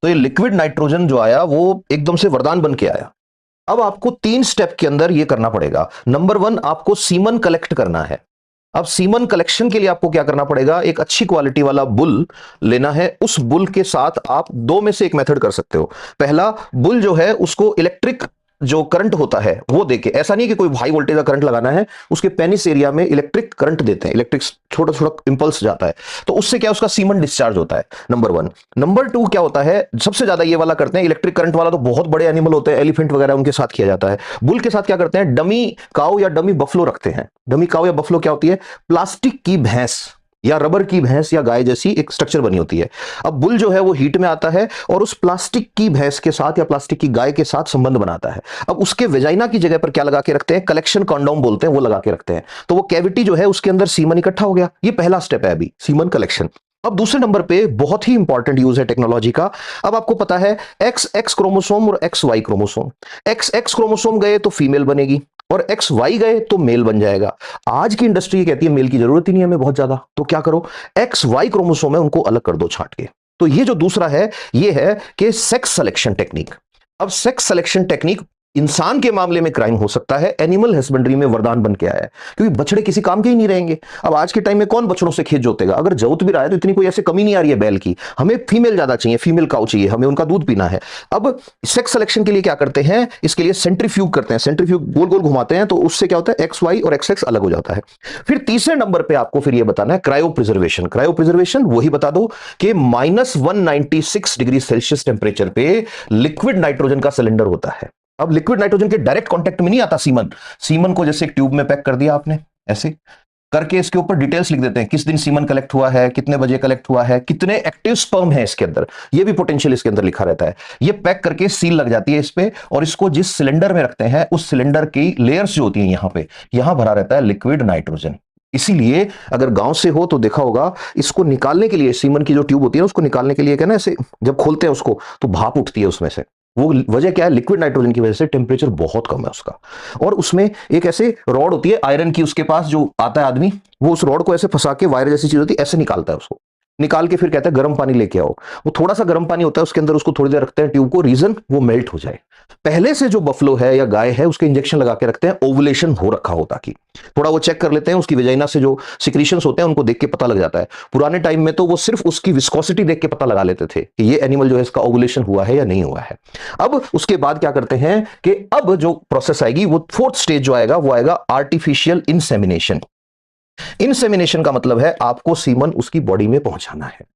तो ये liquid nitrogen जो आया वो एकदम से वरदान बन के आया। अब आपको 3 स्टेप के अंदर ये करना पड़ेगा। नंबर 1, आपको सीमन कलेक्ट करना है। अब सीमन कलेक्शन के लिए आपको क्या करना पड़ेगा, एक अच्छी क्वालिटी वाला बुल लेना है। उस बुल के साथ आप दो में से एक मेथड कर सकते हो। पहला, बुल जो है उसको इलेक्ट्रिक जो करंट होता है वो देके, ऐसा नहीं कि कोई हाई वोल्टेज का करंट लगाना है, उसके पेनिस एरिया में इलेक्ट्रिक करंट देते हैं, इलेक्ट्रिक छोटा छोटा इंपल्स जाता है, तो उससे क्या उसका सीमन डिस्चार्ज होता है। नंबर 1। नंबर 2 क्या होता है, सबसे ज्यादा ये वाला करते हैं, इलेक्ट्रिक करंट वाला तो बहुत बड़े एनिमल होते हैं, एलिफेंट वगैरह, उनके साथ किया जाता है। बुल के साथ क्या करते हैं, डमी काऊ या डमी बफलो रखते हैं। डमी काऊ या बफलो क्या होती है, प्लास्टिक की भैंस या रबर की भैंस या गाय जैसी एक स्ट्रक्चर बनी होती है। अब बुल जो है वो हीट में आता है और उस प्लास्टिक की भैंस के साथ या प्लास्टिक की गाय के साथ संबंध बनाता है। अब उसके वेजाइना की जगह पर क्या लगा के रखते हैं, कलेक्शन कंडोम बोलते हैं, वो लगा के रखते हैं। तो वो कैविटी जो है उसके अंदर सीमन इकट्ठा हो गया। ये पहला स्टेप है अभी, सीमन कलेक्शन। अब दूसरे नंबर पे बहुत ही इंपॉर्टेंट यूज है टेक्नोलॉजी का। अब आपको पता है एक्स एक्स क्रोमोसोम और X Y chromosome, X X chromosome गए तो फीमेल बनेगी और एक्स वाई गए तो मेल बन जाएगा। आज की इंडस्ट्री कहती है मेल की जरूरत ही नहीं है हमें बहुत ज्यादा, तो क्या करो, एक्स वाई क्रोमोसोम है उनको अलग कर दो छांट के। तो ये जो दूसरा है ये है कि सेक्स सिलेक्शन टेक्निक। अब सेक्स सिलेक्शन टेक्निक इंसान के मामले में क्राइम हो सकता है, एनिमल हस्बेंड्री में वरदान बन के आया है, क्योंकि बछड़े किसी काम के ही नहीं रहेंगे। अब आज के टाइम में कौन बछड़ों से खेत जोतेगा, अगर जोत भी रहा है तो इतनी कोई ऐसे कमी नहीं आ रही है बैल की, हमें फीमेल ज्यादा चाहिए, फीमेल काऊ चाहिए, हमें उनका दूध पीना है। अब सेक्स सिलेक्शन के लिए क्या करते हैं, इसके लिए सेंट्रीफ्यूग करते हैं, सेंट्रीफ्यूग गोल गोल घुमाते हैं, तो उससे क्या होता है, एक्स वाई और एक्स एक्स अलग हो जाता है। फिर तीसरे नंबर पे आपको फिर ये बताना है क्रायो प्रिजर्वेशन। क्रायो प्रिजर्वेशन वही बता दो कि -196 डिग्री सेल्सियस टेम्परेचर पे लिक्विड नाइट्रोजन का सिलेंडर होता है। अब लिक्विड नाइट्रोजन के डायरेक्ट कांटेक्ट में नहीं आता सीमन, सीमन को जैसे एक ट्यूब में पैक कर दिया आपने, ऐसे करके इसके ऊपर डिटेल्स लिख देते हैं, किस दिन सीमन कलेक्ट हुआ है, कितने बजे कलेक्ट हुआ है, कितने एक्टिव स्पर्म है इसके अंदर, ये भी पोटेंशियल इसके अंदर लिखा रहता है। ये पैक करके सील लग जाती है इस पे, और इसको जिस सिलेंडर में रखते हैं उस सिलेंडर की लेयर्स जो होती हैं यहां पे, यहां भरा रहता है लिक्विड नाइट्रोजन। इसीलिए अगर गांव से हो तो देखा होगा, इसको निकालने के लिए, सीमन की जो ट्यूब होती है उसको निकालने के लिए क्या ना, ऐसे जब खोलते हैं उसको तो भाप उठती है उसमें से। वो वजह क्या है, लिक्विड नाइट्रोजन की वजह से टेम्परेचर बहुत कम है उसका। और उसमें एक ऐसे रॉड होती है आयरन की, उसके पास जो आता है आदमी, वो उस रॉड को ऐसे फंसा के, वायर जैसी चीज होती है, ऐसे निकालता है उसको, निकाल के फिर कहता है गर्म पानी लेके आओ। वो थोड़ा सा गर्म पानी होता है उसके अंदर, उसको थोड़ी देर रखते हैं ट्यूब को, रीजन वो मेल्ट हो जाए। पहले से जो बफलो है या गाय है उसके इंजेक्शन लगा के रखते हैं, ओवुलेशन हो रखा हो, ताकि थोड़ा वो चेक कर लेते हैं, उसकी वेजाइना से जो सिक्रीशंस होते हैं उनको देख के पता लग जाता है। पुराने टाइम में तो वो सिर्फ उसकी विस्कोसिटी देख के पता लगा लेते थे कि ये एनिमल जो है इसका ओवुलेशन हुआ है या नहीं हुआ है। अब उसके बाद क्या करते हैं कि अब जो प्रोसेस आएगी, वो 4th स्टेज जो आएगा वो आएगा आर्टिफिशियल इंसेमिनेशन। इंसेमिनेशन का मतलब है आपको सीमन उसकी बॉडी में पहुंचाना है।